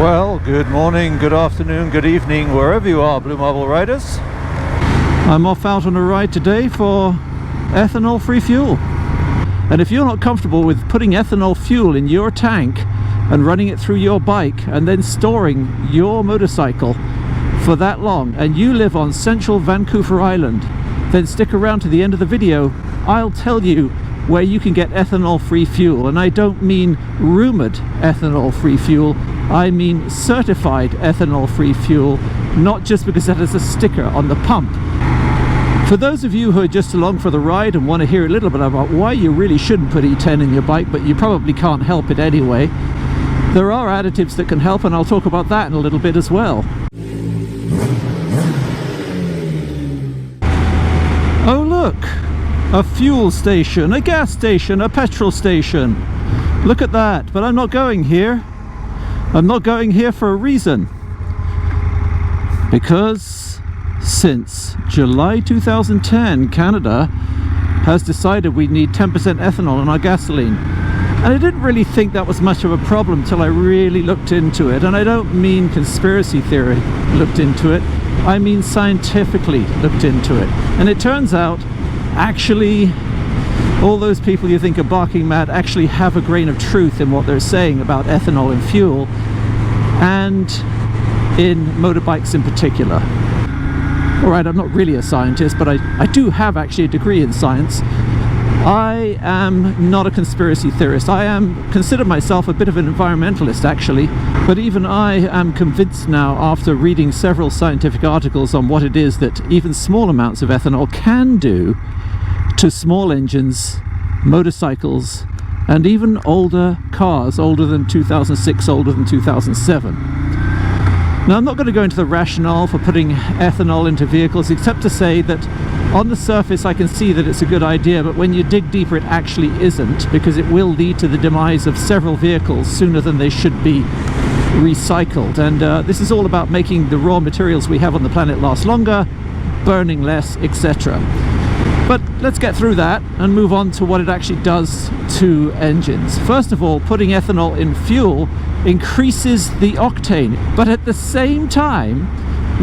Well, good morning, good afternoon, good evening, wherever you are, Blue Marble Riders. I'm off out on a ride today for ethanol-free fuel. And if you're not comfortable with putting ethanol fuel in your tank and running it through your bike and then storing your motorcycle for that long, and you live on central Vancouver Island, then stick around to the end of the video. I'll tell you where you can get ethanol-free fuel. And I don't mean rumored ethanol-free fuel, I mean certified ethanol-free fuel, not just because it has a sticker on the pump. For those of you who are just along for the ride and want to hear a little bit about why you really shouldn't put E10 in your bike, but you probably can't help it anyway, there are additives that can help, and I'll talk about that in a little bit as well. Oh look! A fuel station, a gas station, a petrol station. Look at that, but I'm not going here. I'm not going here for a reason. Because since July 2010, Canada has decided we need 10% ethanol in our gasoline. And I didn't really think that was much of a problem till I really looked into it. And I don't mean conspiracy theory looked into it, I mean scientifically looked into it. And it turns out, actually, all those people you think are barking mad actually have a grain of truth in what they're saying about ethanol in fuel, and in motorbikes in particular. Alright, I'm not really a scientist, but I do have actually a degree in science. I am not a conspiracy theorist. I consider myself a bit of an environmentalist, actually, but even I am convinced now, after reading several scientific articles on what it is that even small amounts of ethanol can do to small engines, motorcycles, and even older cars, older than 2006, older than 2007. Now, I'm not going to go into the rationale for putting ethanol into vehicles, except to say that on the surface I can see that it's a good idea, but when you dig deeper it actually isn't, because it will lead to the demise of several vehicles sooner than they should be recycled. And this is all about making the raw materials we have on the planet last longer, burning less, etc. But let's get through that and move on to what it actually does to engines. First of all, putting ethanol in fuel increases the octane, but at the same time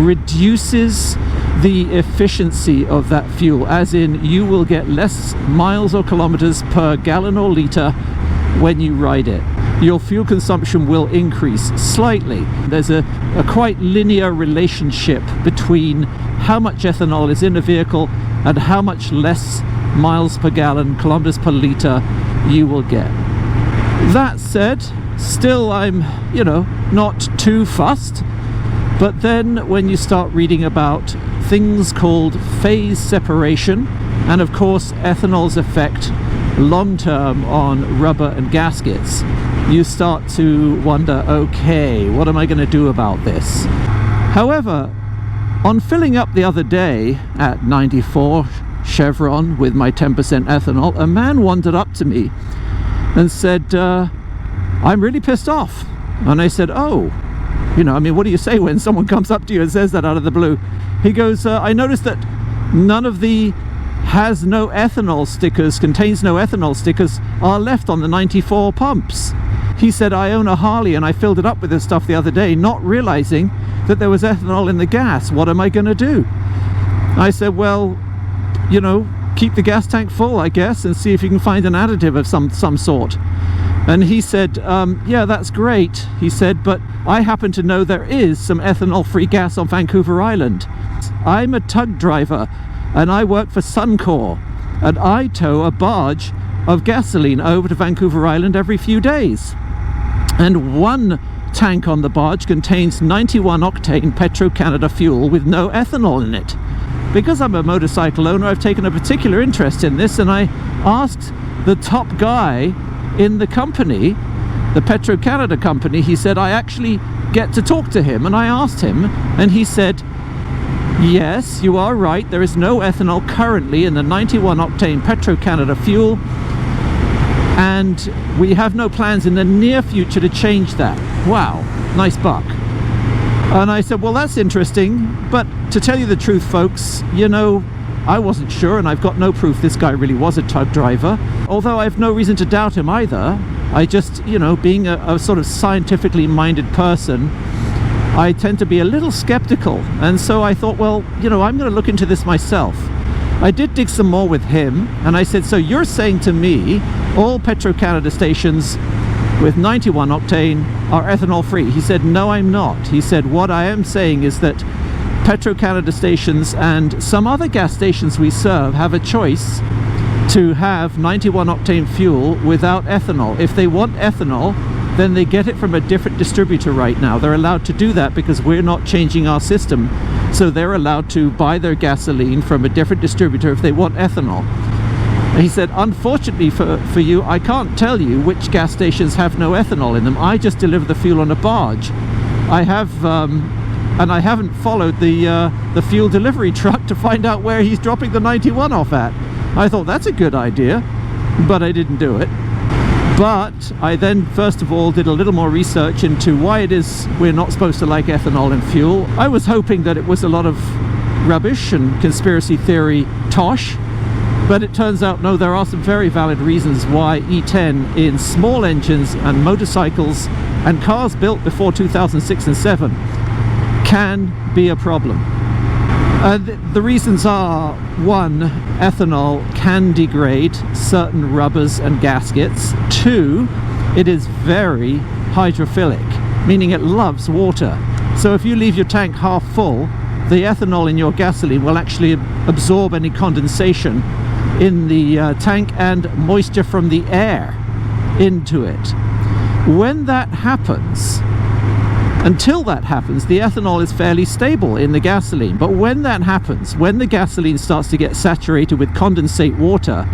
reduces the efficiency of that fuel, as in you will get less miles or kilometers per gallon or liter when you ride it. Your fuel consumption will increase slightly. There's a quite linear relationship between how much ethanol is in a vehicle and how much less miles per gallon, kilometers per liter you will get. That said, still I'm, not too fussed. But then when you start reading about things called phase separation, and of course ethanol's effect long-term on rubber and gaskets, you start to wonder, okay, what am I going to do about this? However, on filling up the other day at 94 Chevron with my 10% ethanol, a man wandered up to me and said, I'm really pissed off. And I said, oh, what do you say when someone comes up to you and says that out of the blue? He goes, I noticed that none of the has no ethanol stickers, contains no ethanol stickers are left on the 94 pumps. He said, I own a Harley and I filled it up with this stuff the other day, not realizing that there was ethanol in the gas. What am I going to do? I said, well, keep the gas tank full, I guess, and see if you can find an additive of some sort. And he said, yeah, that's great, he said, but I happen to know there is some ethanol-free gas on Vancouver Island. I'm a tug driver, and I work for Suncor, and I tow a barge of gasoline over to Vancouver Island every few days. And one tank on the barge contains 91-octane Petro-Canada fuel with no ethanol in it. Because I'm a motorcycle owner, I've taken a particular interest in this, and I asked the top guy in the company, the Petro-Canada company. He said, I actually get to talk to him, and I asked him, and he said, yes, you are right, there is no ethanol currently in the 91-octane Petro-Canada fuel, and we have no plans in the near future to change that. Wow, nice buck. And I said, well, that's interesting, but to tell you the truth, folks, I wasn't sure, and I've got no proof this guy really was a tug driver, although I have no reason to doubt him either. I just, you know, being a sort of scientifically minded person, I tend to be a little skeptical. And so I thought, well, you know, I'm going to look into this myself. I did dig some more with him, and I said, so you're saying to me all Petro-Canada stations with 91 octane are ethanol free? He said, no, I'm not. He said, what I am saying is that Petro-Canada stations and some other gas stations we serve have a choice to have 91 octane fuel without ethanol. If they want ethanol, then they get it from a different distributor right now. They're allowed to do that because we're not changing our system. So they're allowed to buy their gasoline from a different distributor if they want ethanol. And he said, unfortunately for you, I can't tell you which gas stations have no ethanol in them. I just deliver the fuel on a barge. I have, and I haven't followed the fuel delivery truck to find out where he's dropping the 91 off at. I thought that's a good idea, but I didn't do it. But I then first of all did a little more research into why it is we're not supposed to like ethanol in fuel. I was hoping that it was a lot of rubbish and conspiracy theory tosh, but it turns out no, there are some very valid reasons why E10 in small engines and motorcycles and cars built before 2006 and 7 can be a problem. The reasons are, one, ethanol can degrade certain rubbers and gaskets. Two, it is very hydrophilic, meaning it loves water. So if you leave your tank half full, the ethanol in your gasoline will actually absorb any condensation in the tank and moisture from the air into it. When that happens, until that happens, the ethanol is fairly stable in the gasoline. But when that happens, when the gasoline starts to get saturated with condensate water,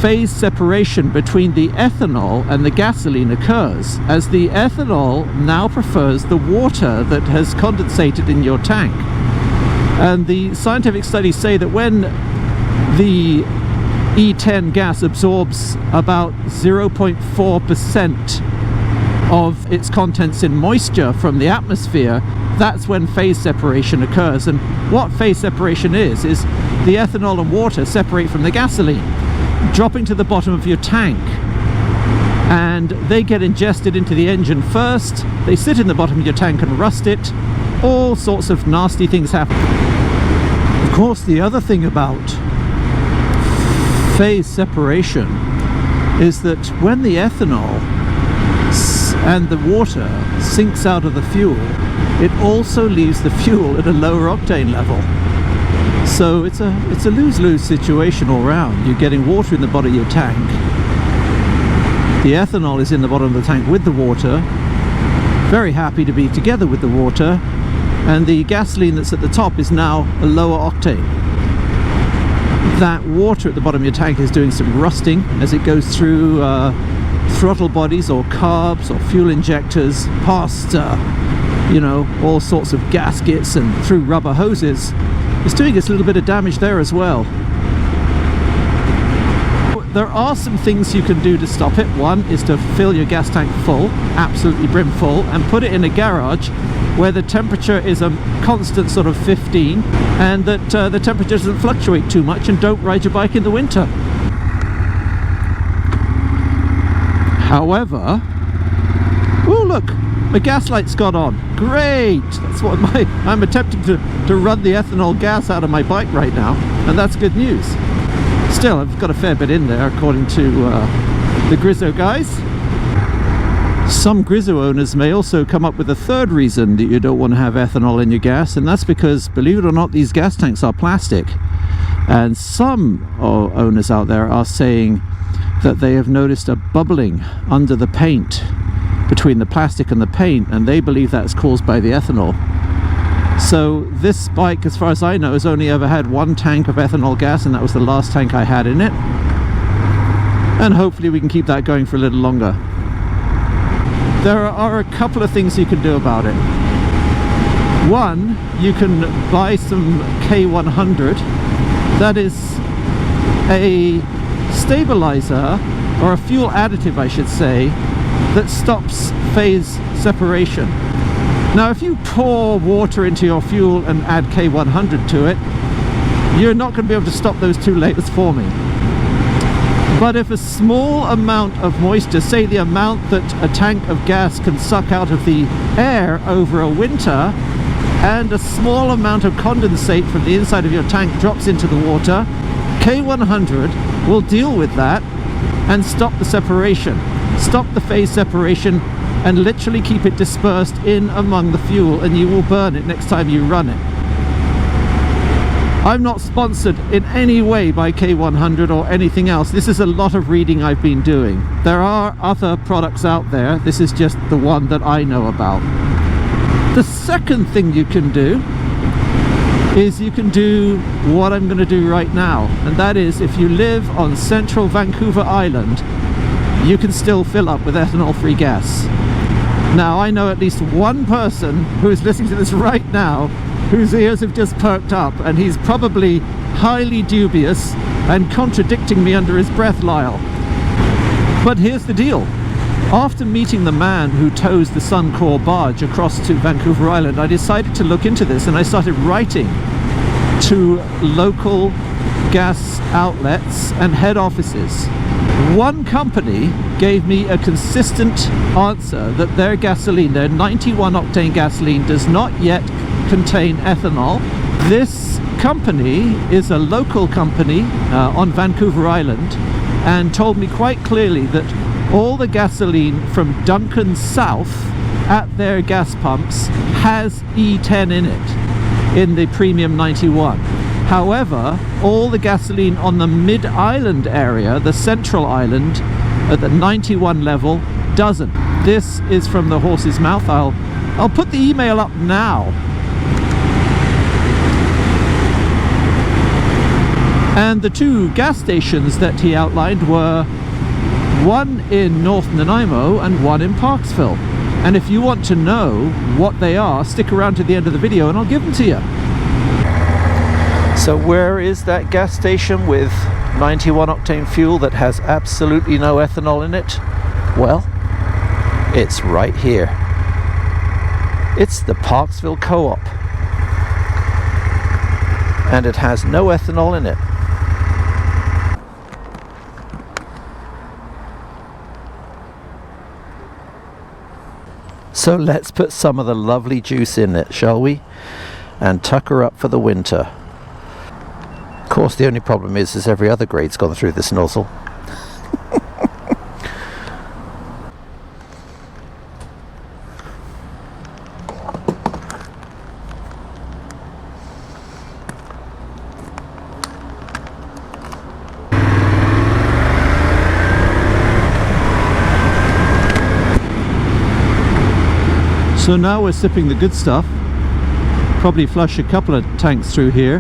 phase separation between the ethanol and the gasoline occurs, as the ethanol now prefers the water that has condensated in your tank. And the scientific studies say that when the E10 gas absorbs about 0.4% of its contents in moisture from the atmosphere, that's when phase separation occurs. And what phase separation is the ethanol and water separate from the gasoline, dropping to the bottom of your tank, and they get ingested into the engine first. They sit in the bottom of your tank and rust it. All sorts of nasty things happen. Of course, the other thing about phase separation is that when the ethanol and the water sinks out of the fuel, it also leaves the fuel at a lower octane level. So it's a lose-lose situation all round. You're getting water in the bottom of your tank. The ethanol is in the bottom of the tank with the water, very happy to be together with the water, and the gasoline that's at the top is now a lower octane. That water at the bottom of your tank is doing some rusting as it goes through throttle bodies or carbs or fuel injectors, past you know, all sorts of gaskets and through rubber hoses. It's doing us a little bit of damage there as well. There are some things you can do to stop it. One is to fill your gas tank full, absolutely brim full, and put it in a garage where the temperature is a constant sort of 15, and that the temperature doesn't fluctuate too much, and don't ride your bike in the winter. However, oh look, my gas light's got on. Great! That's what I'm attempting to run the ethanol gas out of my bike right now, and that's good news. Still, I've got a fair bit in there, according to the Grizzo guys. Some Grizzo owners may also come up with a third reason that you don't want to have ethanol in your gas, and that's because, believe it or not, these gas tanks are plastic. And some owners out there are saying that they have noticed a bubbling under the paint, between the plastic and the paint, and they believe that's caused by the ethanol. So this bike, as far as I know, has only ever had one tank of ethanol gas, and that was the last tank I had in it. And hopefully we can keep that going for a little longer. There are a couple of things you can do about it. One, you can buy some K100. That is a stabilizer, or a fuel additive I should say, that stops phase separation. Now if you pour water into your fuel and add K100 to it, you're not going to be able to stop those two layers forming. But if a small amount of moisture, say the amount that a tank of gas can suck out of the air over a winter, and a small amount of condensate from the inside of your tank drops into the water, K100 will deal with that and stop the separation, stop the phase separation, and literally keep it dispersed in among the fuel, and you will burn it next time you run it. I'm not sponsored in any way by K100 or anything else. This is a lot of reading I've been doing. There are other products out there. This is just the one that I know about. The second thing you can do is you can do what I'm going to do right now, and that is, if you live on central Vancouver Island, you can still fill up with ethanol-free gas. Now, I know at least one person who is listening to this right now whose ears have just perked up, and he's probably highly dubious and contradicting me under his breath, Lyle. But here's the deal. After meeting the man who tows the Suncor barge across to Vancouver Island, I decided to look into this, and I started writing to local gas outlets and head offices. One company gave me a consistent answer that their gasoline, their 91 octane gasoline, does not yet contain ethanol. This company is a local company on Vancouver Island, and told me quite clearly that all the gasoline from Duncan South at their gas pumps has E10 in it, in the premium 91. However, all the gasoline on the mid-island area, the central island, at the 91 level, doesn't. This is from the horse's mouth. I'll put the email up now. And the two gas stations that he outlined were one in North Nanaimo and one in Parksville. And if you want to know what they are, stick around to the end of the video and I'll give them to you. So where is that gas station with 91 octane fuel that has absolutely no ethanol in it? Well, it's right here. It's the Parksville Co-op. And it has no ethanol in it. So let's put some of the lovely juice in it, shall we? And tuck her up for the winter. Of course, the only problem is every other grade's gone through this nozzle. So now we're sipping the good stuff. Probably flush a couple of tanks through here.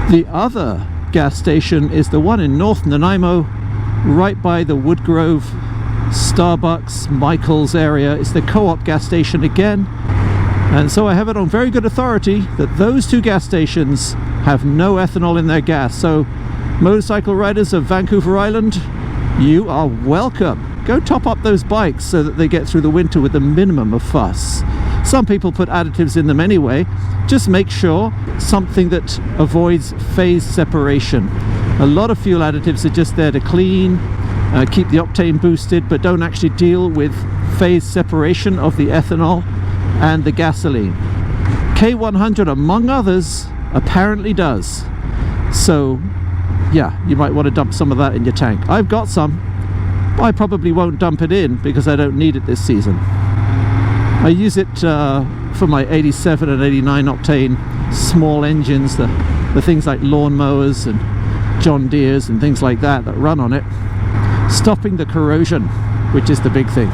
The other gas station is the one in North Nanaimo, right by the Woodgrove, Starbucks, Michael's area. It's the Co-op gas station again. And so I have it on very good authority that those two gas stations have no ethanol in their gas. So motorcycle riders of Vancouver Island, you are welcome. Go top up those bikes so that they get through the winter with a minimum of fuss. Some people put additives in them anyway. Just make sure something that avoids phase separation. A lot of fuel additives are just there to clean, keep the octane boosted, but don't actually deal with phase separation of the ethanol and the gasoline. K100, among others, apparently does. So yeah, you might want to dump some of that in your tank. I've got some. I probably won't dump it in because I don't need it this season. I use it for my 87 and 89 octane small engines, the things like lawnmowers and John Deeres and things like that run on it, stopping the corrosion, which is the big thing.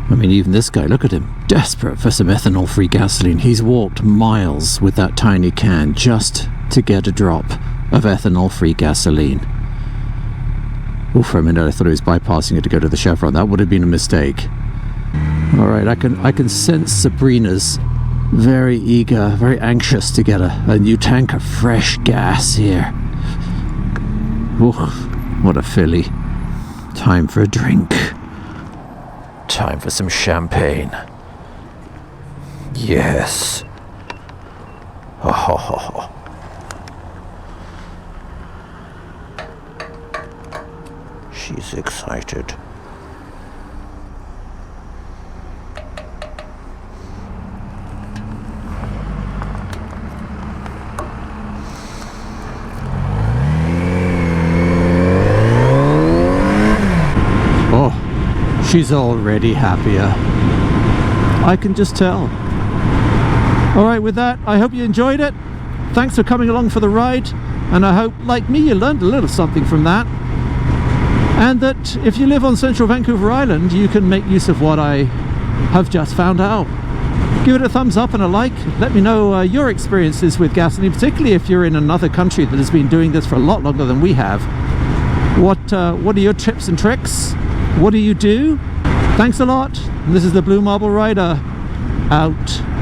I mean, even this guy, look at him, desperate for some ethanol-free gasoline. He's walked miles with that tiny can just to get a drop of ethanol-free gasoline. Oh, for a minute I thought he was bypassing it to go to the Chevron. That would have been a mistake. Alright, I can sense Sabrina's very eager, very anxious to get a new tank of fresh gas here. Ooh, what a filly. Time for a drink. Time for some champagne. Yes. Oh, ho, ho, ho. she's excited. Oh, she's already happier. I can just tell. Alright, with that, I hope you enjoyed it. Thanks for coming along for the ride, and I hope, like me, you learned a little something from that. And that if you live on central Vancouver Island, you can make use of what I have just found out. Give it a thumbs up and a like. Let me know your experiences with gasoline, particularly if you're in another country that has been doing this for a lot longer than we have. What are your tips and tricks? What do you do? Thanks a lot. This is the Blue Marble Rider, out.